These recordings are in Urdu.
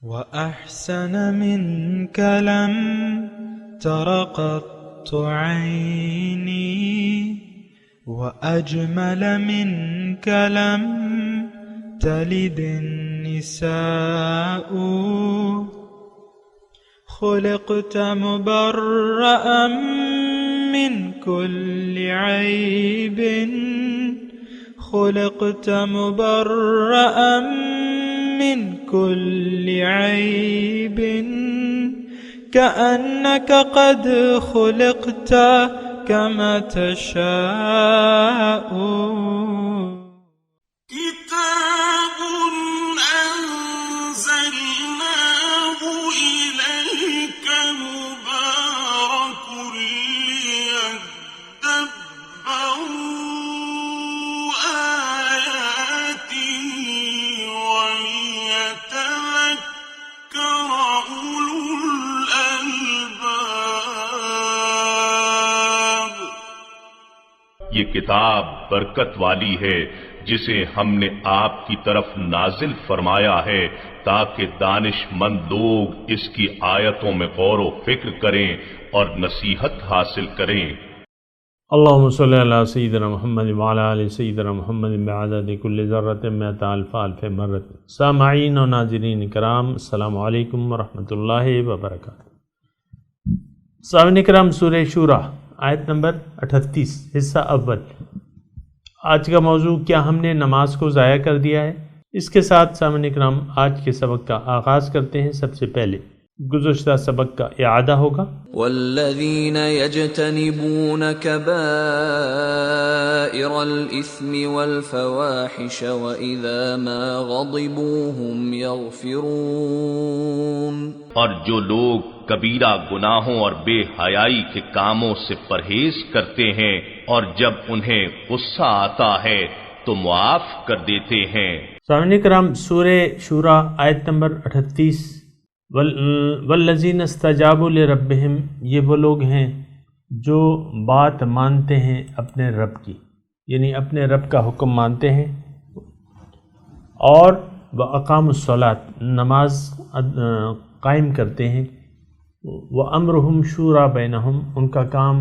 وأحسن منك لم تر قط عيني وأجمل منك لم تلد النساء خلقت مبرأ من كل عيب خلقت مبرأ من كل عيب كأنك قد خلقت كما تشاء كتاب أنزلناه إليك مبارك ليدبروا آياته وليتذكر أولو الألباب. یہ کتاب برکت والی ہے جسے ہم نے آپ کی طرف نازل فرمایا ہے تاکہ دانش مند لوگ اس کی آیتوں میں غور و فکر کریں اور نصیحت حاصل کریں. اللہم صلی علی سیدنا محمد وعلی آل سیدنا محمد بعدد کل ذرۃ مئۃ الف الف مرۃ. سامعین و ناظرین کرام، السلام علیکم ورحمۃ اللہ وبرکاتہ. سامعین کرام، سورہ شورى آیت نمبر 38 حصہ اول. آج کا موضوع، کیا ہم نے نماز کو ضائع کر دیا ہے؟ اس کے ساتھ سامعین کرام آج کے سبق کا آغاز کرتے ہیں. سب سے پہلے گزشتہ سبق کا اعادہ ہوگا. والذین یجتنبون کبائر الإثم والفواحش وإذا ما غضبوا هم یغفرون. اور جو لوگ کبیرہ گناہوں اور بے حیائی کے کاموں سے پرہیز کرتے ہیں اور جب انہیں غصہ آتا ہے تو معاف کر دیتے ہیں. سامعین کرام، سورہ شورى آیت نمبر 38. والذین استجابوا لربہم، یہ وہ لوگ ہیں جو بات مانتے ہیں اپنے رب کی، یعنی اپنے رب کا حکم مانتے ہیں، اور وَأَقَامُوا الصَّلَاةَ، نماز قائم کرتے ہیں. وَأَمْرُهُمْ شُورَى بَيْنَهُمْ، ان کا کام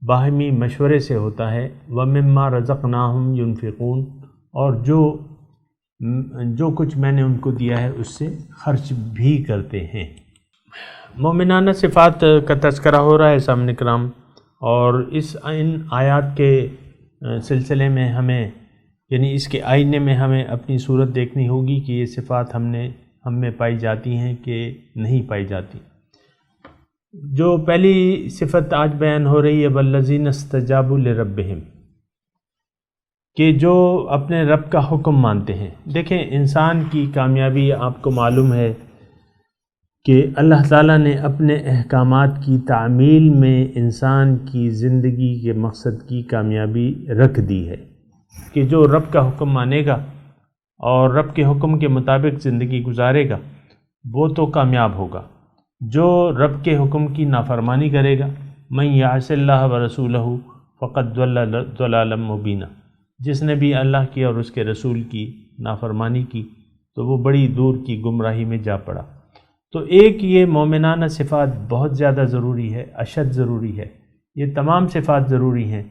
باہمی مشورے سے ہوتا ہے. وَمِمَّا رَزَقْنَاهُمْ يُنْفِقُونَ، اور جو کچھ میں نے ان کو دیا ہے اس سے خرچ بھی کرتے ہیں. مومنانہ صفات کا تذکرہ ہو رہا ہے سامعین کرام، اور ان آیات کے سلسلے میں ہمیں، یعنی اس کے آئینے میں ہمیں اپنی صورت دیکھنی ہوگی کہ یہ صفات ہم میں پائی جاتی ہیں کہ نہیں پائی جاتی. جو پہلی صفت آج بیان ہو رہی ہے والذین استجابوا لربہم، کہ جو اپنے رب کا حکم مانتے ہیں. دیکھیں، انسان کی کامیابی آپ کو معلوم ہے کہ اللہ تعالیٰ نے اپنے احکامات کی تعمیل میں انسان کی زندگی کے مقصد کی کامیابی رکھ دی ہے کہ جو رب کا حکم مانے گا اور رب کے حکم کے مطابق زندگی گزارے گا وہ تو کامیاب ہوگا. جو رب کے حکم کی نافرمانی کرے گا، من یعص اللہ ورسولہ فقد ضل ضلالا مبینا، جس نے بھی اللہ کی اور اس کے رسول کی نافرمانی کی تو وہ بڑی دور کی گمراہی میں جا پڑا. تو ایک یہ مومنانہ صفات بہت زیادہ ضروری ہے، اشد ضروری ہے. یہ تمام صفات ضروری ہیں،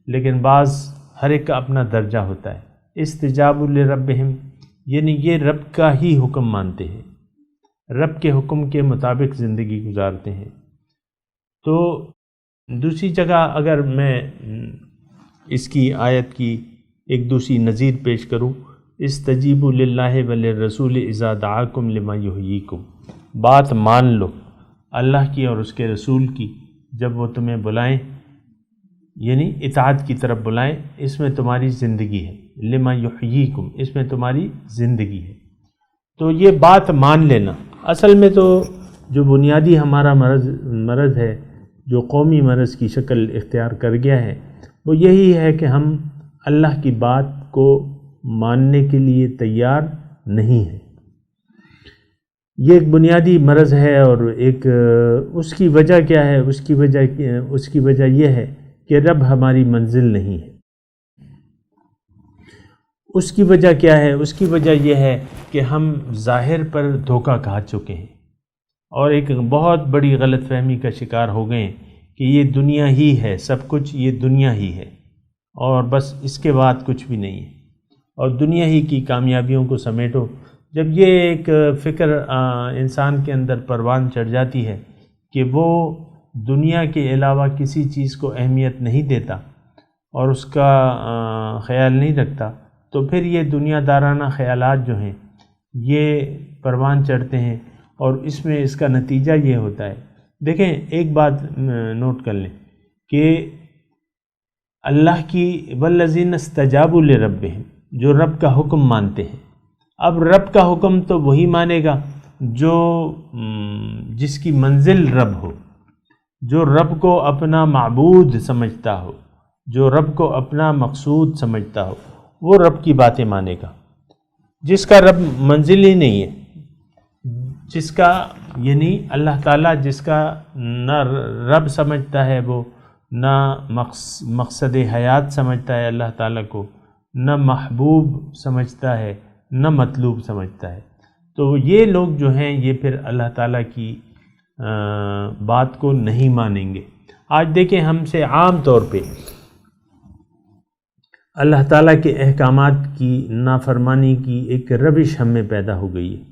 لیکن بعض ہر ایک کا اپنا درجہ ہوتا ہے. استجاب لربہم، یعنی یہ رب کا ہی حکم مانتے ہیں، رب کے حکم کے مطابق زندگی گزارتے ہیں. تو دوسری جگہ اگر میں اس کی آیت کی ایک دوسری نظیر پیش کروں، استجیبوا للہ وللرسول اذا دعاکم لما یحییکم، بات مان لو اللہ کی اور اس کے رسول کی جب وہ تمہیں بلائیں، یعنی اطاعت کی طرف بلائیں، اس میں تمہاری زندگی ہے. لما یحییکم، اس میں تمہاری زندگی ہے. تو یہ بات مان لینا، اصل میں تو جو بنیادی ہمارا مرض ہے، جو قومی مرض کی شکل اختیار کر گیا ہے، وہ یہی ہے کہ ہم اللہ کی بات کو ماننے کے لیے تیار نہیں ہیں. یہ ایک بنیادی مرض ہے. اور ایک اس کی وجہ کیا ہے؟ اس کی وجہ یہ ہے کہ رب ہماری منزل نہیں ہے. اس کی وجہ کیا ہے؟ اس کی وجہ یہ ہے کہ ہم ظاہر پر دھوکہ کھا چکے ہیں اور ایک بہت بڑی غلط فہمی کا شکار ہو گئے کہ یہ دنیا ہی ہے، سب کچھ یہ دنیا ہی ہے اور بس اس کے بعد کچھ بھی نہیں ہے، اور دنیا ہی کی کامیابیوں کو سمیٹو۔ جب یہ ایک فکر انسان کے اندر پروان چڑھ جاتی ہے کہ وہ دنیا کے علاوہ کسی چیز کو اہمیت نہیں دیتا اور اس کا خیال نہیں رکھتا، تو پھر یہ دنیا دارانہ خیالات جو ہیں یہ پروان چڑھتے ہیں اور اس میں اس کا نتیجہ یہ ہوتا ہے۔ دیکھیں ایک بات نوٹ کر لیں کہ اللہ کی والذین استجابوا لربہم، جو رب کا حکم مانتے ہیں۔ اب رب کا حکم تو وہی مانے گا جو جس کی منزل رب ہو، جو رب کو اپنا معبود سمجھتا ہو، جو رب کو اپنا مقصود سمجھتا ہو، وہ رب کی باتیں مانے گا۔ جس کا رب منزل ہی نہیں ہے، جس کا یعنی اللہ تعالیٰ جس کا نہ رب سمجھتا ہے، وہ نہ مقصد حیات سمجھتا ہے اللہ تعالیٰ کو، نہ محبوب سمجھتا ہے، نہ مطلوب سمجھتا ہے، تو یہ لوگ جو ہیں یہ پھر اللہ تعالیٰ کی بات کو نہیں مانیں گے۔ آج دیکھیں ہم سے عام طور پہ اللہ تعالیٰ کے احکامات کی نافرمانی کی ایک روش ہم میں پیدا ہو گئی ہے،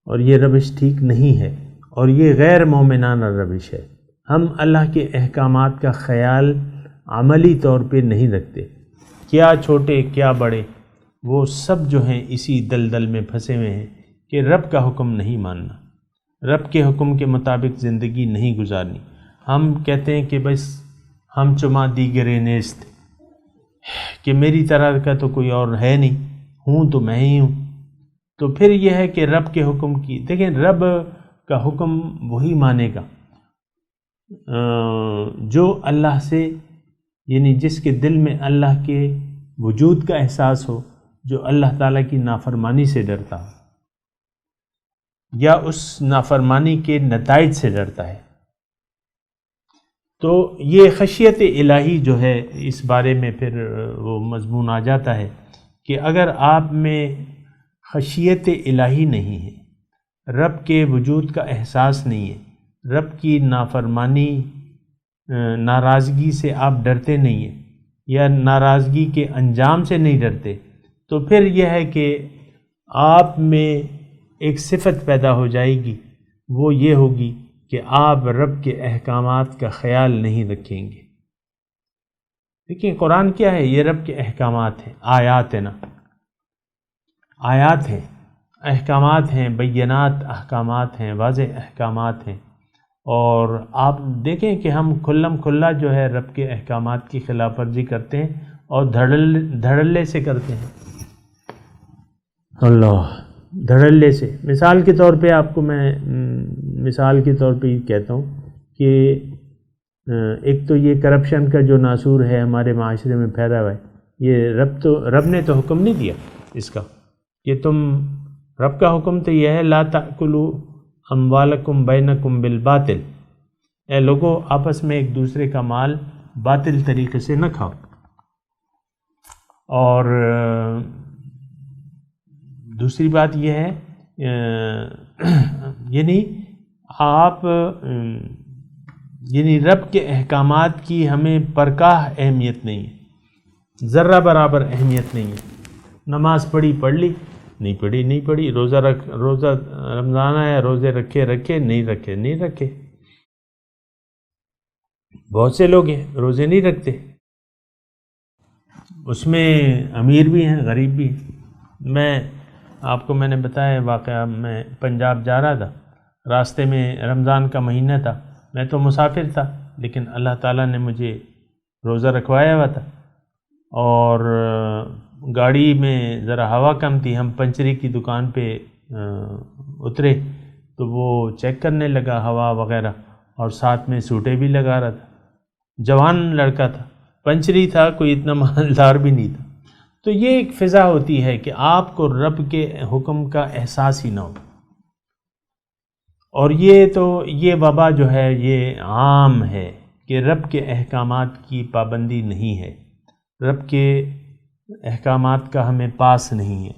اور یہ روش ٹھیک نہیں ہے اور یہ غیر مومنانہ روش ہے۔ ہم اللہ کے احکامات کا خیال عملی طور پہ نہیں رکھتے، کیا چھوٹے کیا بڑے، وہ سب جو ہیں اسی دلدل میں پھنسے ہوئے ہیں کہ رب کا حکم نہیں ماننا، رب کے حکم کے مطابق زندگی نہیں گزارنی۔ ہم کہتے ہیں کہ بس ہم چما دیگرے نیست، کہ میری طرح کا تو کوئی اور ہے نہیں، ہوں تو میں ہی ہوں۔ تو پھر یہ ہے کہ رب کے حکم کی، دیکھیں رب کا حکم وہی مانے گا جو اللہ سے، یعنی جس کے دل میں اللہ کے وجود کا احساس ہو، جو اللہ تعالیٰ کی نافرمانی سے ڈرتا ہو یا اس نافرمانی کے نتائج سے ڈرتا ہے۔ تو یہ خشیت الہی جو ہے، اس بارے میں پھر وہ مضمون آ جاتا ہے کہ اگر آپ میں خشیت الہی نہیں ہے، رب کے وجود کا احساس نہیں ہے، رب کی نافرمانی ناراضگی سے آپ ڈرتے نہیں ہیں یا ناراضگی کے انجام سے نہیں ڈرتے، تو پھر یہ ہے کہ آپ میں ایک صفت پیدا ہو جائے گی، وہ یہ ہوگی کہ آپ رب کے احکامات کا خیال نہیں رکھیں گے۔ دیکھیں قرآن کیا ہے؟ یہ رب کے احکامات ہیں، آیات ہیں نا، آیات ہیں، احکامات ہیں، بینات احکامات ہیں، واضح احکامات ہیں، اور آپ دیکھیں کہ ہم کھلم کھلا جو ہے رب کے احکامات کی خلاف ورزی کرتے ہیں اور دھڑلے سے کرتے ہیں، اللہ دھڑلے سے۔ مثال کے طور پہ آپ کو میں مثال کے طور پہ یہ کہتا ہوں کہ ایک تو یہ کرپشن کا جو ناسور ہے ہمارے معاشرے میں پھیلا ہوا ہے، یہ رب نے تو حکم نہیں دیا اس کا کہ تم، رب کا حکم تو یہ ہے لا تأکلوا اموالکم بینکم بالباطل، اے لوگوں آپس میں ایک دوسرے کا مال باطل طریقے سے نہ کھاؤ۔ اور دوسری بات یہ ہے یعنی آپ یعنی رب کے احکامات کی ہمیں پرکاہ اہمیت نہیں ہے، ذرہ برابر اہمیت نہیں ہے۔ نماز پڑھی پڑھ لی، نہیں پڑھی نہیں پڑھی، روزہ رمضان ہے، روزے رکھے نہیں رکھے۔ بہت سے لوگ ہیں روزے نہیں رکھتے، اس میں امیر بھی ہیں غریب بھی ہیں۔ میں نے بتایا واقعہ، میں پنجاب جا رہا تھا، راستے میں رمضان کا مہینہ تھا، میں تو مسافر تھا لیکن اللہ تعالیٰ نے مجھے روزہ رکھوایا ہوا تھا، اور گاڑی میں ذرا ہوا کم تھی، ہم پنچری کی دکان پہ اترے تو وہ چیک کرنے لگا ہوا وغیرہ، اور ساتھ میں سوٹیں بھی لگا رہا تھا، جوان لڑکا تھا، پنچری تھا، کوئی اتنا مالدار بھی نہیں تھا۔ تو یہ ایک فضا ہوتی ہے کہ آپ کو رب کے حکم کا احساس ہی نہ ہو، اور یہ وبا جو ہے یہ عام ہے کہ رب کے احکامات کی پابندی نہیں ہے، رب کے احکامات کا ہمیں پاس نہیں ہے.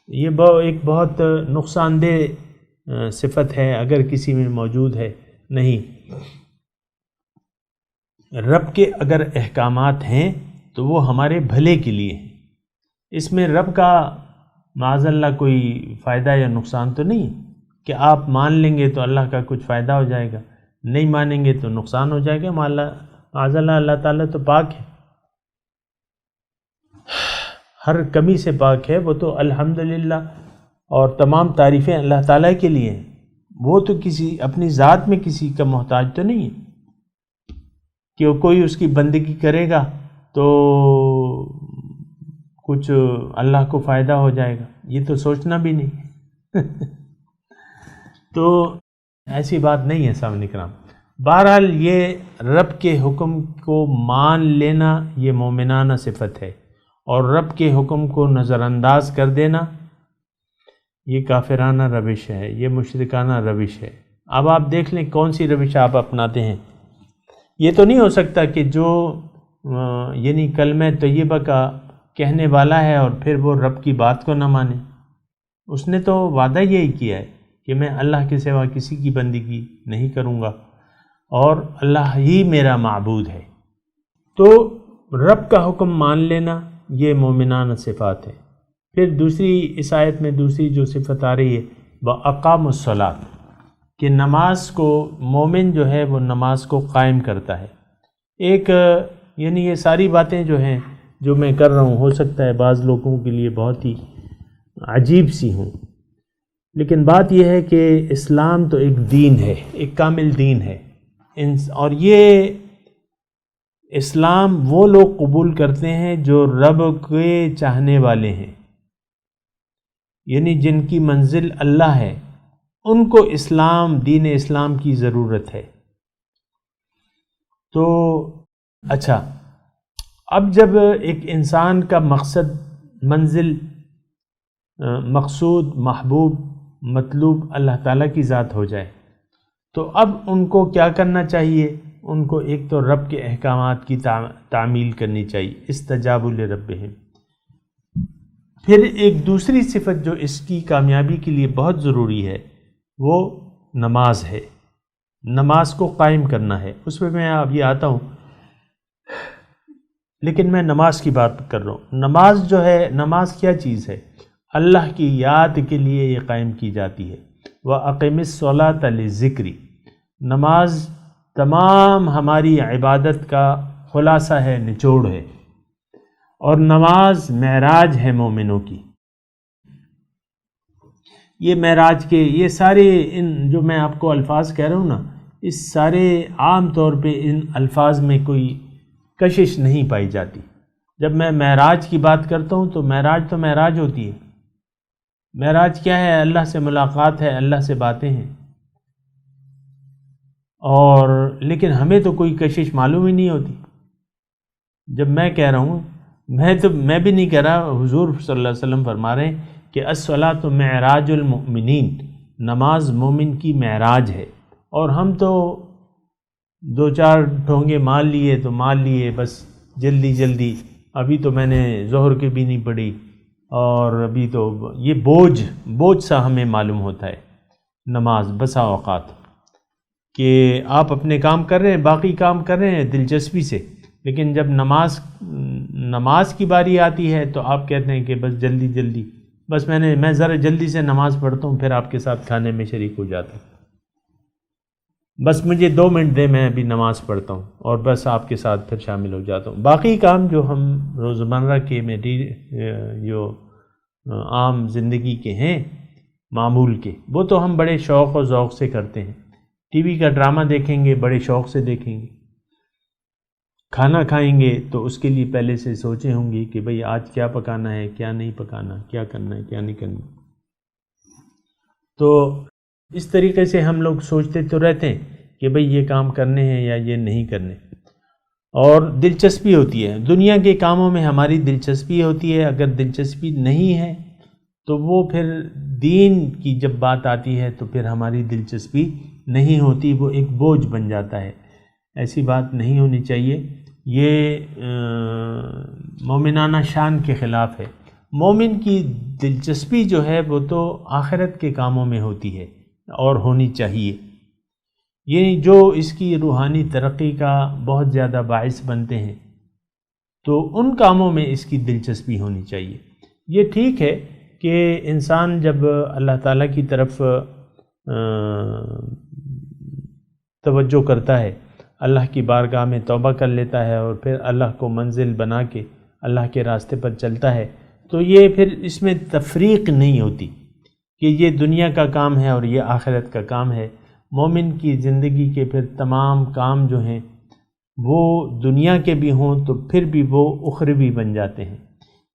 یہ ایک بہت نقصان دہ صفت ہے اگر کسی میں موجود ہے. نہیں، رب کے اگر احکامات ہیں تو وہ ہمارے بھلے کے لیے ہیں. اس میں رب کا معاذ اللہ کوئی فائدہ یا نقصان تو نہیں کہ آپ مان لیں گے تو اللہ کا کچھ فائدہ ہو جائے گا، نہیں مانیں گے تو نقصان ہو جائے گا. معاذ اللہ اللہ تعالیٰ تو پاک ہے، ہر کمی سے پاک ہے. وہ تو الحمدللہ اور تمام تعریفیں اللہ تعالیٰ کے لیے ہیں. وہ تو کسی اپنی ذات میں کسی کا محتاج تو نہیں ہے کہ کوئی اس کی بندگی کرے گا تو کچھ اللہ کو فائدہ ہو جائے گا. یہ تو سوچنا بھی نہیں. تو ایسی بات نہیں ہے سامعین کرام. بہرحال یہ رب کے حکم کو مان لینا یہ مومنانہ صفت ہے، اور رب کے حکم کو نظر انداز کر دینا یہ کافرانہ روش ہے، یہ مشرکانہ روش ہے. اب آپ دیکھ لیں کون سی روش آپ اپناتے ہیں. یہ تو نہیں ہو سکتا کہ جو یعنی کلمہ طیبہ کا کہنے والا ہے اور پھر وہ رب کی بات کو نہ مانے. اس نے تو وعدہ یہی کیا ہے کہ میں اللہ کے سوا کسی کی بندگی نہیں کروں گا اور اللہ ہی میرا معبود ہے. تو رب کا حکم مان لینا یہ مومنانہ صفات ہے. پھر دوسری اس آیت میں دوسری جو صفت آ رہی ہے وَأَقَامُوا الصَّلَاةَ، کہ نماز کو مومن جو ہے وہ نماز کو قائم کرتا ہے. ایک یعنی یہ ساری باتیں جو ہیں جو میں کر رہا ہوں ہو سکتا ہے بعض لوگوں کے لیے بہت ہی عجیب سی ہوں، لیکن بات یہ ہے کہ اسلام تو ایک دین ہے، ایک کامل دین ہے، اور یہ اسلام وہ لوگ قبول کرتے ہیں جو رب کے چاہنے والے ہیں، یعنی جن کی منزل اللہ ہے، ان کو اسلام دین اسلام کی ضرورت ہے. تو اچھا، اب جب ایک انسان کا مقصد منزل مقصود محبوب مطلوب اللہ تعالیٰ کی ذات ہو جائے تو اب ان کو کیا کرنا چاہیے؟ ان کو ایک تو رب کے احکامات کی تعمیل کرنی چاہیے، استجابوا لربہم. پھر ایک دوسری صفت جو اس کی کامیابی کے لیے بہت ضروری ہے وہ نماز ہے. نماز کو قائم کرنا ہے. اس پہ میں اب یہ آتا ہوں، لیکن میں نماز کی بات کر رہا ہوں. نماز جو ہے، نماز کیا چیز ہے؟ اللہ کی یاد کے لیے یہ قائم کی جاتی ہے. وَأَقِمِ الصَّلَاةَ لِلذِّكْرِ، نماز تمام ہماری عبادت کا خلاصہ ہے، نچوڑ ہے، اور نماز معراج ہے مومنوں کی. یہ معراج کے یہ سارے ان جو میں آپ کو الفاظ کہہ رہا ہوں نا، اس سارے عام طور پہ ان الفاظ میں کوئی کشش نہیں پائی جاتی. جب میں معراج کی بات کرتا ہوں تو معراج ہوتی ہے. معراج کیا ہے؟ اللہ سے ملاقات ہے، اللہ سے باتیں ہیں. اور لیکن ہمیں تو کوئی کشش معلوم ہی نہیں ہوتی. جب میں کہہ رہا ہوں، میں بھی نہیں کہہ رہا، حضور صلی اللہ علیہ وسلم فرما رہے ہیں کہ الصلاۃ معراج المؤمنین، نماز مومن کی معراج ہے. اور ہم تو دو چار ٹھونگے مال لیے بس جلدی. ابھی تو میں نے ظہر کی بھی نہیں پڑھی، اور ابھی تو یہ بوجھ سا ہمیں معلوم ہوتا ہے نماز بسا اوقات، کہ آپ اپنے کام کر رہے ہیں، باقی کام کر رہے ہیں دلچسپی سے، لیکن جب نماز کی باری آتی ہے تو آپ کہتے ہیں کہ بس جلدی بس میں ذرا جلدی سے نماز پڑھتا ہوں، پھر آپ کے ساتھ کھانے میں شریک ہو جاتا ہوں. بس مجھے 2 منٹ دے، میں ابھی نماز پڑھتا ہوں اور بس آپ کے ساتھ پھر شامل ہو جاتا ہوں. باقی کام جو ہم روزمرہ کے جو عام زندگی کے ہیں معمول کے، وہ تو ہم بڑے شوق و ذوق سے کرتے ہیں. ٹی وی کا ڈرامہ دیکھیں گے، بڑے شوق سے دیکھیں گے. کھانا کھائیں گے تو اس کے لیے پہلے سے سوچے ہوں گے کہ بھئی آج کیا پکانا ہے، کیا نہیں پکانا، کیا کرنا ہے، کیا نہیں کرنا. تو اس طریقے سے ہم لوگ سوچتے تو رہتے ہیں کہ بھئی یہ کام کرنے ہیں یا یہ نہیں کرنے. اور دلچسپی ہوتی ہے دنیا کے کاموں میں، ہماری دلچسپی ہوتی ہے. اگر دلچسپی نہیں ہے تو وہ پھر دین کی جب بات آتی ہے تو پھر ہماری دلچسپی نہیں ہوتی، وہ ایک بوجھ بن جاتا ہے. ایسی بات نہیں ہونی چاہیے. یہ مومنانہ شان کے خلاف ہے۔ مومن کی دلچسپی جو ہے وہ تو آخرت کے کاموں میں ہوتی ہے اور ہونی چاہیے، یعنی جو اس کی روحانی ترقی کا بہت زیادہ باعث بنتے ہیں تو ان کاموں میں اس کی دلچسپی ہونی چاہیے۔ یہ ٹھیک ہے کہ انسان جب اللہ تعالیٰ کی طرف توجہ کرتا ہے، اللہ کی بارگاہ میں توبہ کر لیتا ہے اور پھر اللہ کو منزل بنا کے اللہ کے راستے پر چلتا ہے، تو یہ پھر اس میں تفریق نہیں ہوتی کہ یہ دنیا کا کام ہے اور یہ آخرت کا کام ہے۔ مومن کی زندگی کے پھر تمام کام جو ہیں وہ دنیا کے بھی ہوں تو پھر بھی وہ اخروی بن جاتے ہیں،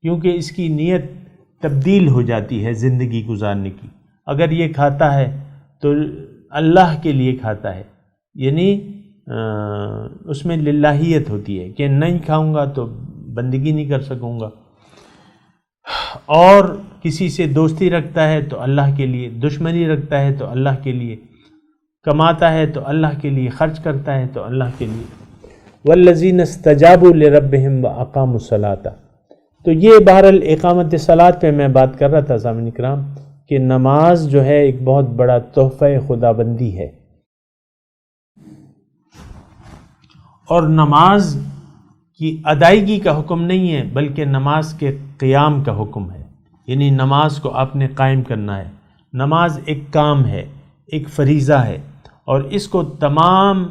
کیونکہ اس کی نیت تبدیل ہو جاتی ہے زندگی گزارنے کی۔ اگر یہ کھاتا ہے تو اللہ کے لیے کھاتا ہے، یعنی اس میں للہیت ہوتی ہے کہ نہیں کھاؤں گا تو بندگی نہیں کر سکوں گا، اور کسی سے دوستی رکھتا ہے تو اللہ کے لیے، دشمنی رکھتا ہے تو اللہ کے لیے، کماتا ہے تو اللہ کے لیے، خرچ کرتا ہے تو اللہ کے لیے۔ والذین استجابوا لربہم واقاموا الصلاۃ، تو یہ بہرحال اقامت صلاۃ پہ میں بات کر رہا تھا سامعین کرام کہ نماز جو ہے ایک بہت بڑا تحفہ خداوندی ہے، اور نماز کی ادائیگی کا حکم نہیں ہے بلکہ نماز کے قیام کا حکم ہے، یعنی نماز کو آپ نے قائم کرنا ہے۔ نماز ایک کام ہے، ایک فریضہ ہے، اور اس کو تمام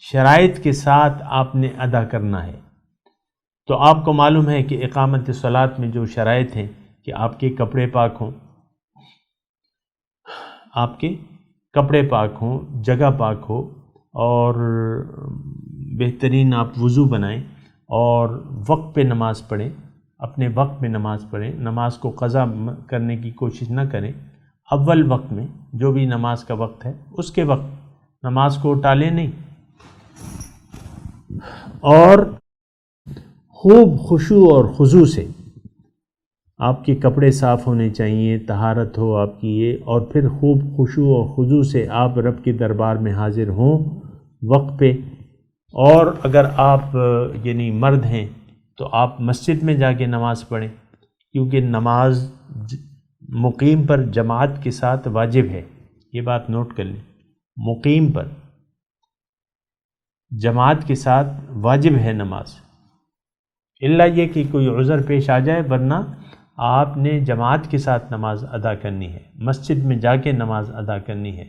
شرائط کے ساتھ آپ نے ادا کرنا ہے۔ تو آپ کو معلوم ہے کہ اقامت صلاۃ میں جو شرائط ہیں کہ آپ کے کپڑے پاک ہوں، آپ کے کپڑے پاک ہوں، جگہ پاک ہو، اور بہترین آپ وضو بنائیں اور وقت پہ نماز پڑھیں، اپنے وقت میں نماز پڑھیں، نماز کو قضا کرنے کی کوشش نہ کریں، اول وقت میں جو بھی نماز کا وقت ہے اس کے وقت نماز کو ٹالیں نہیں، اور خوب خشوع اور خضوع سے آپ کے کپڑے صاف ہونے چاہیے، طہارت ہو آپ کی یہ، اور پھر خوب خشوع اور خضوع سے آپ رب کے دربار میں حاضر ہوں وقت پہ۔ اور اگر آپ یعنی مرد ہیں تو آپ مسجد میں جا کے نماز پڑھیں، کیونکہ نماز مقیم پر جماعت کے ساتھ واجب ہے، یہ بات نوٹ کر لیں، مقیم پر جماعت کے ساتھ واجب ہے نماز، الا یہ کہ کوئی عذر پیش آ جائے، ورنہ آپ نے جماعت کے ساتھ نماز ادا کرنی ہے، مسجد میں جا کے نماز ادا کرنی ہے۔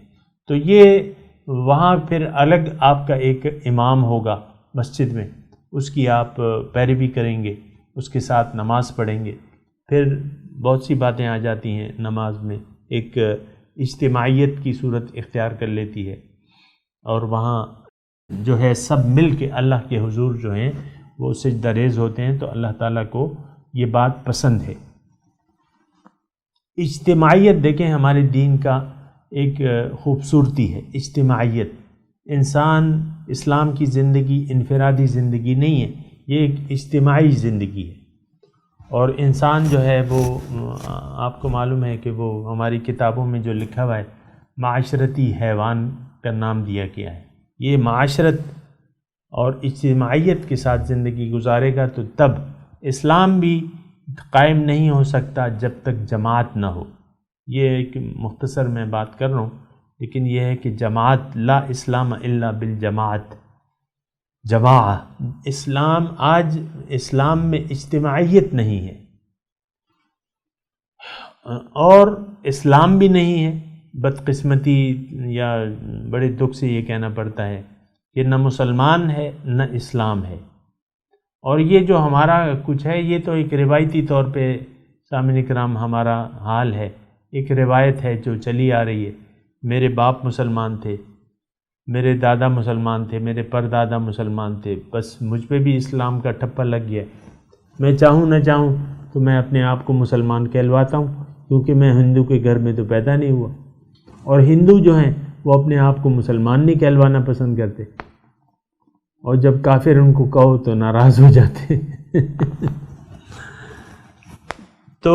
تو یہ وہاں پھر الگ آپ کا ایک امام ہوگا مسجد میں، اس کی آپ پیروی کریں گے، اس کے ساتھ نماز پڑھیں گے۔ پھر بہت سی باتیں آ جاتی ہیں نماز میں، ایک اجتماعیت کی صورت اختیار کر لیتی ہے، اور وہاں جو ہے سب مل کے اللہ کے حضور جو ہیں وہ سجدہ ریز ہوتے ہیں، تو اللہ تعالیٰ کو یہ بات پسند ہے۔ اجتماعیت دیکھیں ہمارے دین کا ایک خوبصورتی ہے، اجتماعیت۔ انسان اسلام کی زندگی انفرادی زندگی نہیں ہے، یہ ایک اجتماعی زندگی ہے، اور انسان جو ہے وہ آپ کو معلوم ہے کہ وہ ہماری کتابوں میں جو لکھا ہوا ہے معاشرتی حیوان کا نام دیا گیا ہے۔ یہ معاشرت اور اجتماعیت کے ساتھ زندگی گزارے گا تو تب اسلام بھی قائم نہیں ہو سکتا جب تک جماعت نہ ہو۔ یہ ایک مختصر میں بات کر رہا ہوں، لیکن یہ ہے کہ جماعت، لا اسلام الا بالجماعت، اسلام آج اسلام میں اجتماعیت نہیں ہے، اور اسلام بھی نہیں ہے، بدقسمتی یا بڑے دکھ سے یہ کہنا پڑتا ہے کہ نہ مسلمان ہے نہ اسلام ہے۔ اور یہ جو ہمارا کچھ ہے یہ تو ایک روایتی طور پہ سامعین کرام ہمارا حال ہے، ایک روایت ہے جو چلی آ رہی ہے، میرے باپ مسلمان تھے، میرے دادا مسلمان تھے، میرے پردادا مسلمان تھے، بس مجھ پہ بھی اسلام کا ٹھپا لگ گیا، میں چاہوں نہ چاہوں تو میں اپنے آپ کو مسلمان کہلواتا ہوں، کیونکہ میں ہندو کے گھر میں تو پیدا نہیں ہوا، اور ہندو جو ہیں وہ اپنے آپ کو مسلمان نہیں کہلوانا پسند کرتے، اور جب کافر ان کو کہو تو ناراض ہو جاتے تو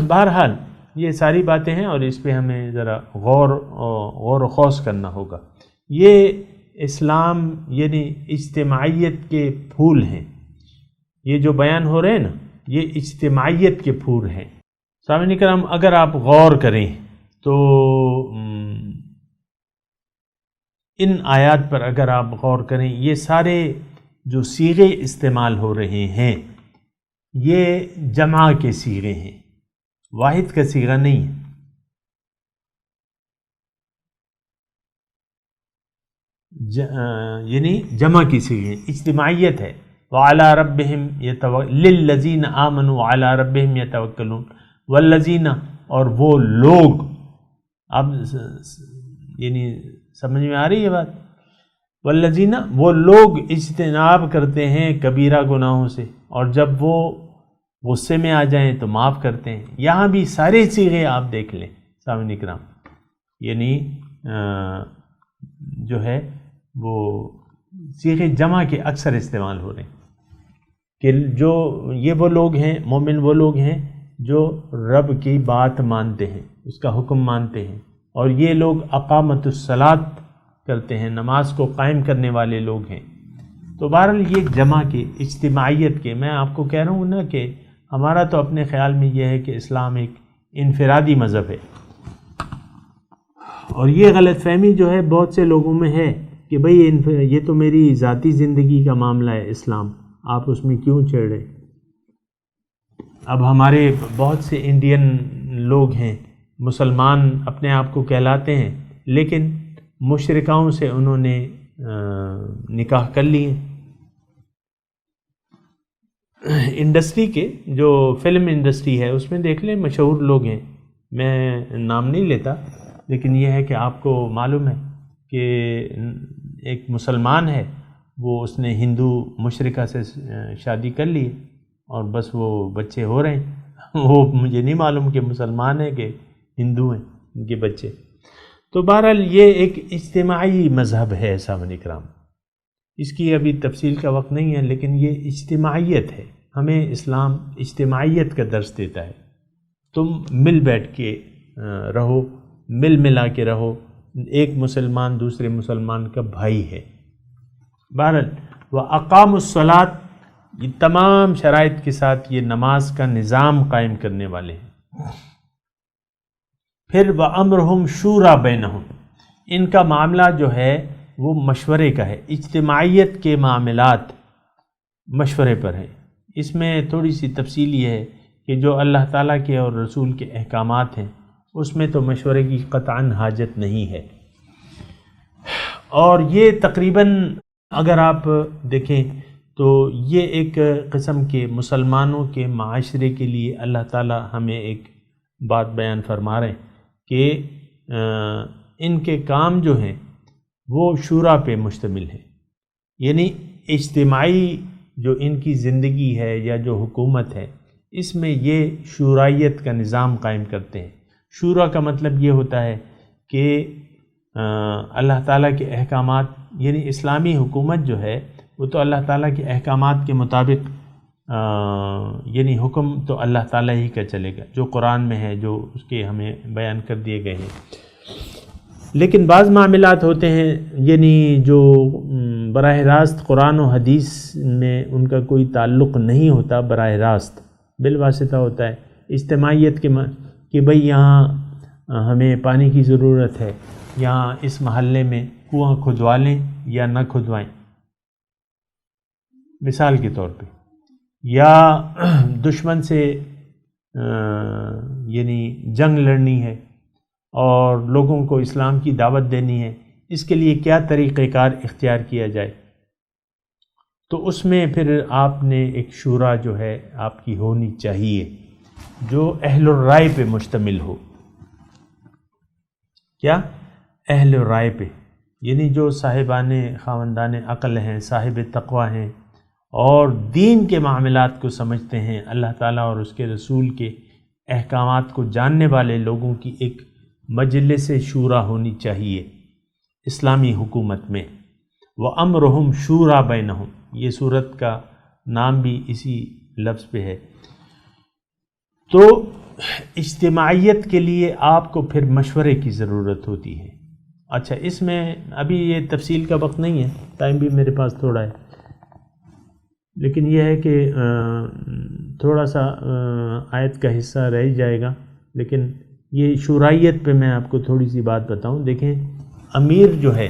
بہرحال یہ ساری باتیں ہیں، اور اس پہ ہمیں ذرا غور و خوض کرنا ہوگا۔ یہ اسلام یعنی اجتماعیت کے پھول ہیں، یہ جو بیان ہو رہے ہیں نا یہ اجتماعیت کے پھول ہیں۔ سامعین کرام اگر آپ غور کریں تو ان آیات پر اگر آپ غور کریں، یہ سارے جو صیغے استعمال ہو رہے ہیں یہ جمع کے صیغے ہیں، واحد کا صیغہ نہیں ہے۔ یعنی جمع کی صیغے، اجتماعیت ہے۔ وَعَلَىٰ رَبِّهِمْ لِلَّذِينَ آمَنُوا وَعَلَىٰ رَبِّهِمْ يَتَوَكَّلُونَ والذین، اور وہ لوگ، اب یعنی سمجھ میں آ رہی ہے بات، والذین وہ لوگ اجتناب کرتے ہیں کبیرہ گناہوں سے، اور جب وہ غصے میں آ جائیں تو معاف کرتے ہیں۔ یہاں بھی سارے صیغے آپ دیکھ لیں سامعین کرام، یعنی جو ہے وہ صیغے جمع کے اکثر استعمال ہو رہے ہیں کہ جو یہ وہ لوگ ہیں، مومن وہ لوگ ہیں جو رب کی بات مانتے ہیں، اس کا حکم مانتے ہیں، اور یہ لوگ اقامت الصلاۃ کرتے ہیں، نماز کو قائم کرنے والے لوگ ہیں۔ تو بہرحال یہ جمع کے، اجتماعیت کے، میں آپ کو کہہ رہا ہوں نا کہ ہمارا تو اپنے خیال میں یہ ہے کہ اسلام ایک انفرادی مذہب ہے، اور یہ غلط فہمی جو ہے بہت سے لوگوں میں ہے کہ بھئی یہ تو میری ذاتی زندگی کا معاملہ ہے اسلام، آپ اس میں کیوں چڑھ رہے؟ اب ہمارے بہت سے انڈین لوگ ہیں، مسلمان اپنے آپ کو کہلاتے ہیں، لیکن مشرکاؤں سے انہوں نے نکاح کر لیے۔ انڈسٹری کے، جو فلم انڈسٹری ہے اس میں دیکھ لیں مشہور لوگ ہیں، میں نام نہیں لیتا، لیکن یہ ہے کہ آپ کو معلوم ہے کہ ایک مسلمان ہے، وہ اس نے ہندو مشرکہ سے شادی کر لی اور بس وہ بچے ہو رہے ہیں، وہ مجھے نہیں معلوم کہ مسلمان ہے کہ ہندو ہیں ان کے بچے۔ تو بہرحال یہ ایک اجتماعی مذہب ہے سامعین کرام، اس کی ابھی تفصیل کا وقت نہیں ہے، لیکن یہ اجتماعیت ہے، ہمیں اسلام اجتماعیت کا درس دیتا ہے۔ تم مل بیٹھ کے رہو، مل ملا کے رہو، ایک مسلمان دوسرے مسلمان کا بھائی ہے۔ بہرحال وَأَقَامُوا الصَّلَاةَ، یہ تمام شرائط کے ساتھ یہ نماز کا نظام قائم کرنے والے ہیں۔ پھر وَأَمْرُهُمْ شُورَىٰ بَيْنَهُمْ، ان کا معاملہ جو ہے وہ مشورے کا ہے، اجتماعیت کے معاملات مشورے پر ہیں۔ اس میں تھوڑی سی تفصیل یہ ہے کہ جو اللہ تعالیٰ کے اور رسول کے احکامات ہیں اس میں تو مشورے کی قطعاً حاجت نہیں ہے، اور یہ تقریباً اگر آپ دیکھیں تو یہ ایک قسم کے مسلمانوں کے معاشرے کے لیے اللہ تعالیٰ ہمیں ایک بات بیان فرما رہے ہیں کہ ان کے کام جو ہیں وہ شورا پہ مشتمل ہیں، یعنی اجتماعی جو ان کی زندگی ہے یا جو حکومت ہے اس میں یہ شورائیت کا نظام قائم کرتے ہیں۔ شورا کا مطلب یہ ہوتا ہے کہ اللہ تعالیٰ کے احکامات، یعنی اسلامی حکومت جو ہے وہ تو اللہ تعالیٰ کے احکامات کے مطابق، یعنی حکم تو اللہ تعالیٰ ہی کا چلے گا جو قرآن میں ہے، جو اس کے ہمیں بیان کر دیے گئے ہیں۔ لیکن بعض معاملات ہوتے ہیں یعنی جو براہ راست قرآن و حدیث میں ان کا کوئی تعلق نہیں ہوتا، براہ راست بالواسطہ ہوتا ہے، اجتماعیت کے کہ بھئی یہاں ہمیں پانی کی ضرورت ہے، یہاں اس محلے میں کنواں کھدوا لیں یا نہ کھدوائیں، مثال کے طور پہ، یا دشمن سے یعنی جنگ لڑنی ہے اور لوگوں کو اسلام کی دعوت دینی ہے، اس کے لیے کیا طریقہ کار اختیار کیا جائے، تو اس میں پھر آپ نے ایک شورا جو ہے آپ کی ہونی چاہیے جو اہل الرائے پہ مشتمل ہو۔ کیا؟ اہل الرائے پہ، یعنی جو صاحبان خاوندان عقل ہیں، صاحب تقوی ہیں اور دین کے معاملات کو سمجھتے ہیں، اللہ تعالیٰ اور اس کے رسول کے احکامات کو جاننے والے لوگوں کی ایک مجلس شورا ہونی چاہیے اسلامی حکومت میں۔ وَأَمْرُهُمْ شُورَىٰ بَيْنَهُمْ، یہ صورت کا نام بھی اسی لفظ پہ ہے۔ تو اجتماعیت کے لیے آپ کو پھر مشورے کی ضرورت ہوتی ہے، اچھا، اس میں ابھی یہ تفصیل کا وقت نہیں ہے، ٹائم بھی میرے پاس تھوڑا ہے، لیکن یہ ہے کہ تھوڑا سا آیت کا حصہ رہ ہی جائے گا، لیکن یہ شورائیت پہ میں آپ کو تھوڑی سی بات بتاؤں. دیکھیں، امیر جو ہے،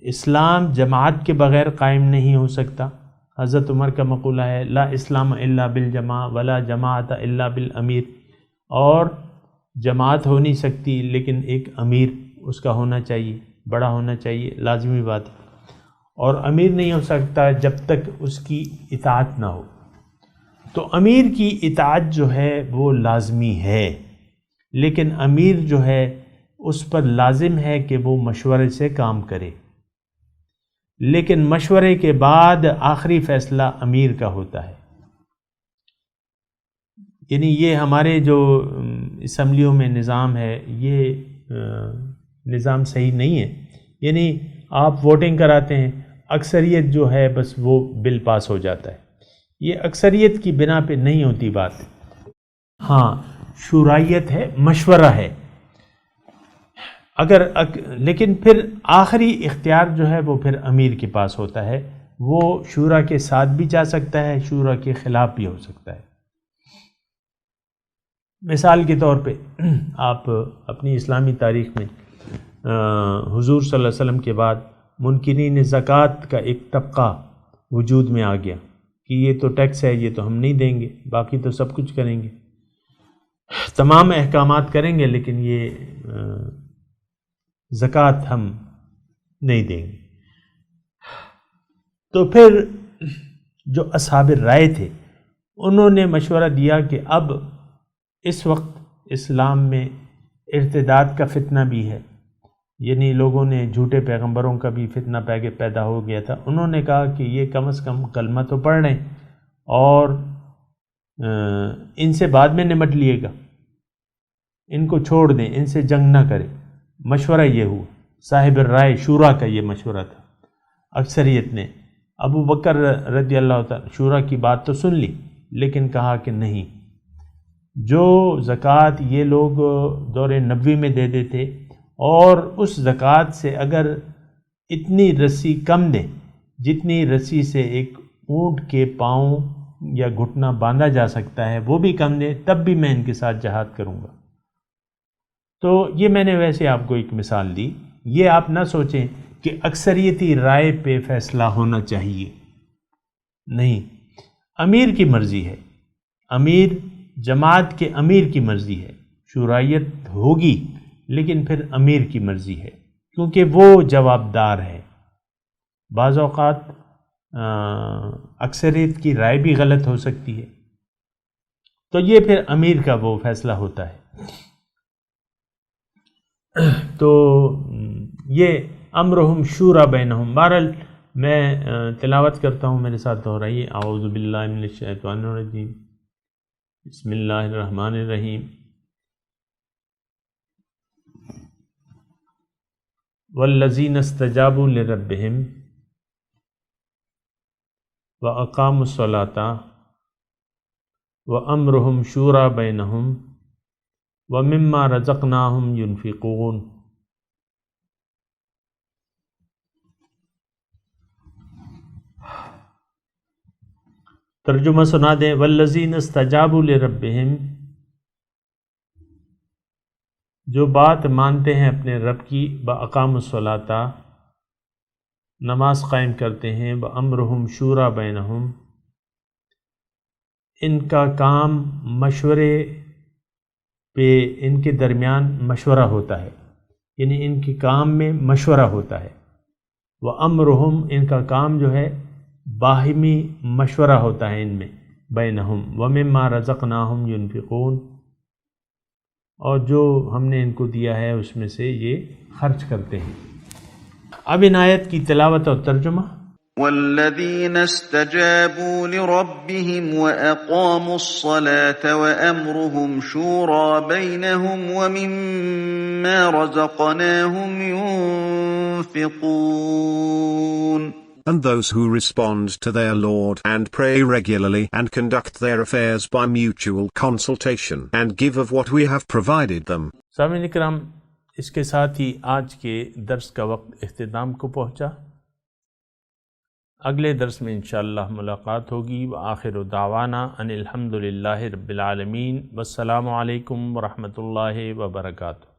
اسلام جماعت کے بغیر قائم نہیں ہو سکتا. حضرت عمر کا مقولہ ہے، لا اسلام الا بالجماع ولا جماعت الا بالامیر. اور جماعت ہو نہیں سکتی لیکن ایک امیر اس کا ہونا چاہیے، بڑا ہونا چاہیے، لازمی بات ہے. اور امیر نہیں ہو سکتا جب تک اس کی اطاعت نہ ہو. تو امیر کی اطاعت جو ہے وہ لازمی ہے، لیکن امیر جو ہے اس پر لازم ہے کہ وہ مشورے سے کام کرے، لیکن مشورے کے بعد آخری فیصلہ امیر کا ہوتا ہے. یعنی یہ ہمارے جو اسمبلیوں میں نظام ہے، یہ نظام صحیح نہیں ہے. یعنی آپ ووٹنگ کراتے ہیں، اکثریت جو ہے بس وہ بل پاس ہو جاتا ہے. یہ اکثریت کی بنا پہ نہیں ہوتی بات. ہاں، شورائیت ہے، مشورہ ہے. لیکن پھر آخری اختیار جو ہے وہ پھر امیر کے پاس ہوتا ہے. وہ شورا کے ساتھ بھی جا سکتا ہے، شورا کے خلاف بھی ہو سکتا ہے. مثال کے طور پہ آپ اپنی اسلامی تاریخ میں حضور صلی اللہ علیہ وسلم کے بعد منکرین زکوٰۃ کا ایک طبقہ وجود میں آ گیا کہ یہ تو ٹیکس ہے، یہ تو ہم نہیں دیں گے، باقی تو سب کچھ کریں گے، تمام احکامات کریں گے، لیکن یہ زکوٰۃ ہم نہیں دیں گے. تو پھر جو اصحاب رائے تھے انہوں نے مشورہ دیا کہ اب اس وقت اسلام میں ارتداد کا فتنہ بھی ہے، یعنی لوگوں نے جھوٹے پیغمبروں کا بھی فتنہ پیدا ہو گیا تھا. انہوں نے کہا کہ یہ کم از کم کلمہ تو پڑھ لیں اور ان سے بعد میں نمٹ لیے گا، ان کو چھوڑ دیں، ان سے جنگ نہ کریں. مشورہ یہ ہوا، صاحب رائے شورا کا یہ مشورہ تھا. اکثریت نے، ابو بکر رضی اللہ تعالی شورا کی بات تو سن لی، لیکن کہا کہ نہیں، جو زکوٰۃ یہ لوگ دور نبوی میں دے دیتے اور اس زکوٰۃ سے اگر اتنی رسی کم دیں جتنی رسی سے ایک اونٹ کے پاؤں یا گھٹنا باندھا جا سکتا ہے وہ بھی کم دیں، تب بھی میں ان کے ساتھ جہاد کروں گا. تو یہ میں نے ویسے آپ کو ایک مثال دی. یہ آپ نہ سوچیں کہ اکثریتی رائے پہ فیصلہ ہونا چاہیے، نہیں، امیر کی مرضی ہے، امیر جماعت کے امیر کی مرضی ہے. شورائیت ہوگی لیکن پھر امیر کی مرضی ہے، کیونکہ وہ جواب دار ہے. بعض اوقات اکثریت کی رائے بھی غلط ہو سکتی ہے، تو یہ پھر امیر کا وہ فیصلہ ہوتا ہے. تو یہ امرہم شورا بینہم. بہرحال میں تلاوت کرتا ہوں، میرے ساتھ دہرائیے. اعوذ باللہ من الشیطان الرجیم، بسم اللہ الرحمن الرحیم. والذین استجابوا لربہم واقاموا الصلاۃ وامرہم شورا بینہم ومما رزقناہم ینفقون. ترجمہ سنا دیں. والذین استجابوا لربہم، جو بات مانتے ہیں اپنے رب کی، واقاموا الصلاۃ، نماز قائم کرتے ہیں، وامرہم شورا بینہم، ان کا کام مشورے پہ، ان کے درمیان مشورہ ہوتا ہے، یعنی ان کے کام میں مشورہ ہوتا ہے. وامرہم، ان کا کام جو ہے باہمی مشورہ ہوتا ہے ان میں، بینہم، ومما رزقناہم ینفقون، اور جو ہم نے ان کو دیا ہے اس میں سے یہ خرچ کرتے ہیں. اب ان آیت کی تلاوت اور ترجمہ. والذین استجابوا لربهم وأقاموا الصلاة وأمرهم شورى بينهم ومما رزقناهم ينفقون. and those who respond to their Lord and pray regularly and conduct their affairs by mutual consultation and give of what we have provided them. سامعین کرام، اس کے ساتھ ہی آج کے درس کا وقت اختتام کو پہنچا۔ اگلے درس میں انشاءاللہ ملاقات ہوگی۔ وآخر دعوانا ان الحمدللہ رب العالمین، والسلام علیکم ورحمۃ اللہ وبرکاتہ۔